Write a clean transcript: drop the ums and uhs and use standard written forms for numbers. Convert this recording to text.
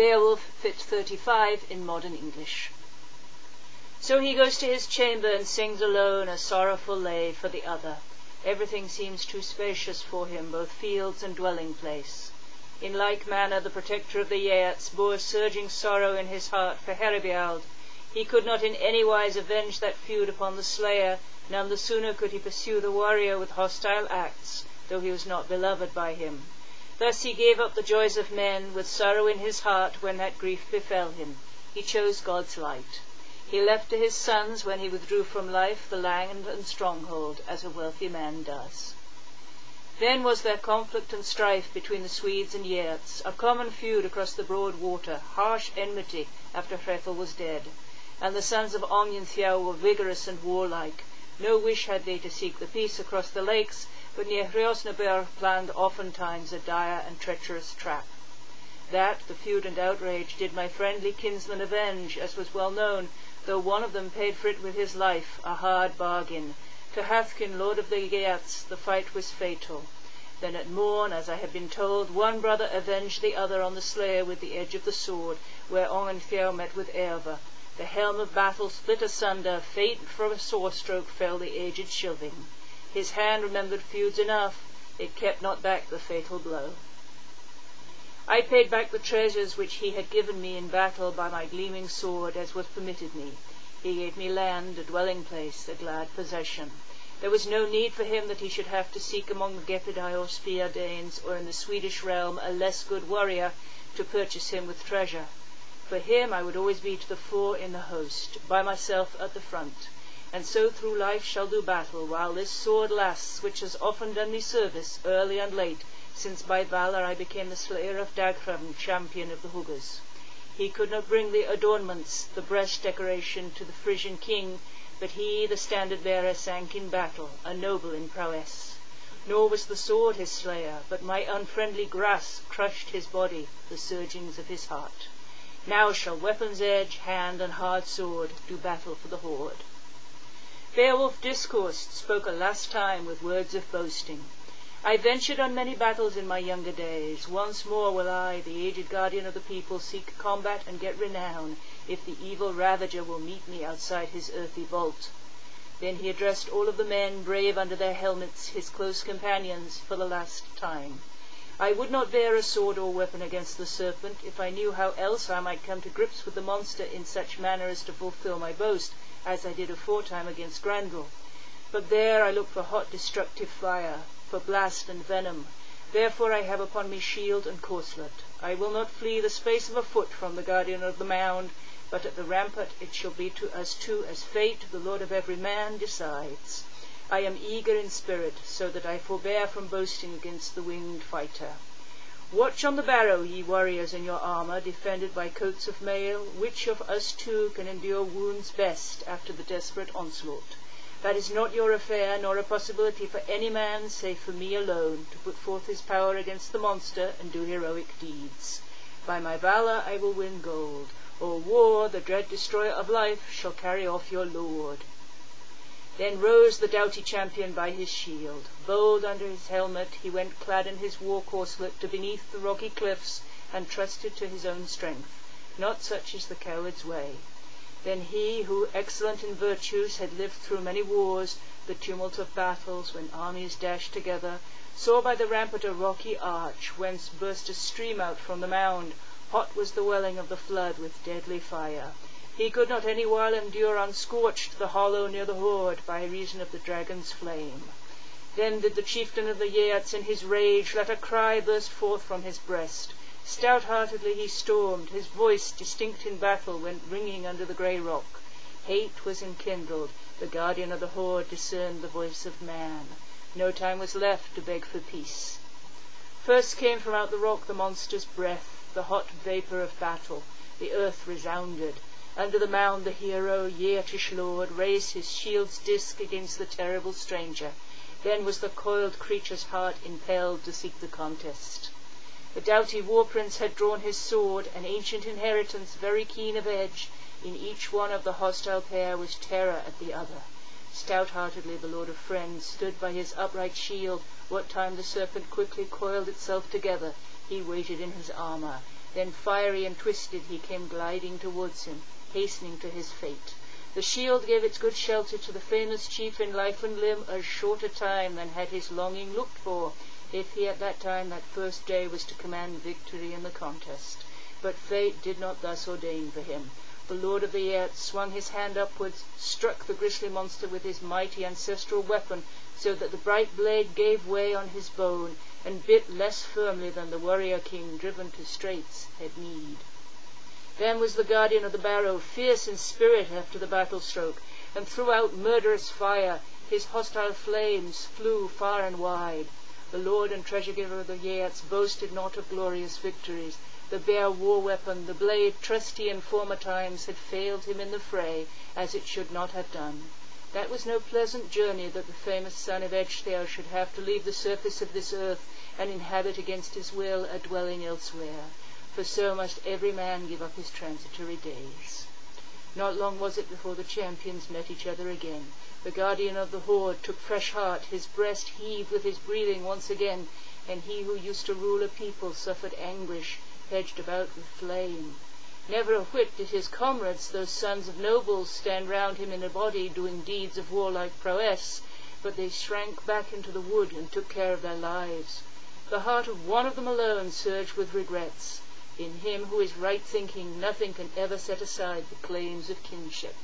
Beowulf, fitt 35 in modern English. So he goes to his chamber and sings alone a sorrowful lay for the other. Everything seems too spacious for him, both fields and dwelling place. In like manner the protector of the Geats bore surging sorrow in his heart for Herebeald. He could not in any wise avenge that feud upon the slayer, none the sooner could he pursue the warrior with hostile acts, though he was not beloved by him. Thus he gave up the joys of men, with sorrow in his heart when that grief befell him. He chose God's light. He left to his sons, when he withdrew from life, the land and stronghold, as a wealthy man does. Then was there conflict and strife between the Swedes and Geats, a common feud across the broad water, harsh enmity after Hrethel was dead. And the sons of Ongentheow were vigorous and warlike. No wish had they to seek the peace across the lakes, but near Hreosnaber planned oftentimes a dire and treacherous trap. That, the feud and outrage, did my friendly kinsmen avenge, as was well known, though one of them paid for it with his life, a hard bargain. To Hathkin, lord of the Geats, the fight was fatal. Then at morn, as I have been told, one brother avenged the other on the slayer with the edge of the sword, where Ongentheow met with Eirva. The helm of battle split asunder, faint from a sore-stroke fell the aged Sylving. His hand remembered feuds enough, it kept not back the fatal blow. I paid back the treasures which he had given me in battle by my gleaming sword, as was permitted me. He gave me land, a dwelling place, a glad possession. There was no need for him that he should have to seek among the Gepidai or Spear Danes, or in the Swedish realm a less good warrior, to purchase him with treasure. For him I would always be to the fore in the host, by myself at the front, and so through life shall do battle, while this sword lasts, which has often done me service, early and late, since by valour I became the slayer of Dagfram, champion of the Huggers. He could not bring the adornments, the breast decoration, to the Frisian king, but he, the standard-bearer, sank in battle, a noble in prowess. Nor was the sword his slayer, but my unfriendly grasp crushed his body, the surgings of his heart. Now shall weapon's edge, hand, and hard sword do battle for the horde. Beowulf discoursed, spoke a last time with words of boasting. I ventured on many battles in my younger days. Once more will I, the aged guardian of the people, seek combat and get renown, if the evil ravager will meet me outside his earthy vault. Then he addressed all of the men, brave under their helmets, his close companions, for the last time. I would not bear a sword or weapon against the serpent, if I knew how else I might come to grips with the monster in such manner as to fulfill my boast, as I did aforetime against Grendel. But there I look for hot destructive fire, for blast and venom. Therefore I have upon me shield and corslet. I will not flee the space of a foot from the guardian of the mound, but at the rampart it shall be to us two as fate, the lord of every man, decides. I am eager in spirit, so that I forbear from boasting against the winged fighter. Watch on the barrow, ye warriors in your armour, defended by coats of mail. Which of us two can endure wounds best after the desperate onslaught? That is not your affair, nor a possibility for any man, save for me alone, to put forth his power against the monster and do heroic deeds. By my valour I will win gold, or war, the dread destroyer of life, shall carry off your lord. Then rose the doughty champion by his shield. Bold under his helmet, he went clad in his war-corslet to beneath the rocky cliffs, and trusted to his own strength. Not such is the coward's way. Then he, who, excellent in virtues, had lived through many wars, the tumult of battles, when armies dashed together, saw by the rampart a rocky arch, whence burst a stream out from the mound. Hot was the welling of the flood with deadly fire. He could not any while endure unscorched the hollow near the hoard, by reason of the dragon's flame. Then did the chieftain of the Geats in his rage let a cry burst forth from his breast. Stout-heartedly he stormed, his voice, distinct in battle, went ringing under the grey rock. Hate was enkindled, the guardian of the hoard discerned the voice of man. No time was left to beg for peace. First came from out the rock the monster's breath, the hot vapour of battle. The earth resounded. Under the mound the hero, Geatish lord, raised his shield's disk against the terrible stranger. Then was the coiled creature's heart impelled to seek the contest. The doughty war-prince had drawn his sword, an ancient inheritance very keen of edge. In each one of the hostile pair was terror at the other. Stout-heartedly the lord of friends stood by his upright shield. What time the serpent quickly coiled itself together, he waited in his armour. Then fiery and twisted he came gliding towards him, hastening to his fate. The shield gave its good shelter to the famous chief in life and limb as short a time than had his longing looked for, if he at that time, that first day, was to command victory in the contest. But fate did not thus ordain for him. The lord of the Geats swung his hand upwards, struck the grisly monster with his mighty ancestral weapon, so that the bright blade gave way on his bone, and bit less firmly than the warrior king driven to straits had need. Then was the guardian of the barrow fierce in spirit after the battle stroke, and threw out murderous fire. His hostile flames flew far and wide. The lord and treasure giver of the Geats boasted not of glorious victories. The bare war-weapon, the blade trusty in former times, had failed him in the fray, as it should not have done. That was no pleasant journey that the famous son of Ecgtheow should have to leave the surface of this earth and inhabit against his will a dwelling elsewhere, for so must every man give up his transitory days. Not long was it before the champions met each other again. The guardian of the horde took fresh heart, his breast heaved with his breathing once again, and he who used to rule a people suffered anguish, hedged about with flame. Never a whit did his comrades, those sons of nobles, stand round him in a body doing deeds of warlike prowess, but they shrank back into the wood and took care of their lives. The heart of one of them alone surged with regrets. In him who is right-thinking, nothing can ever set aside the claims of kinship.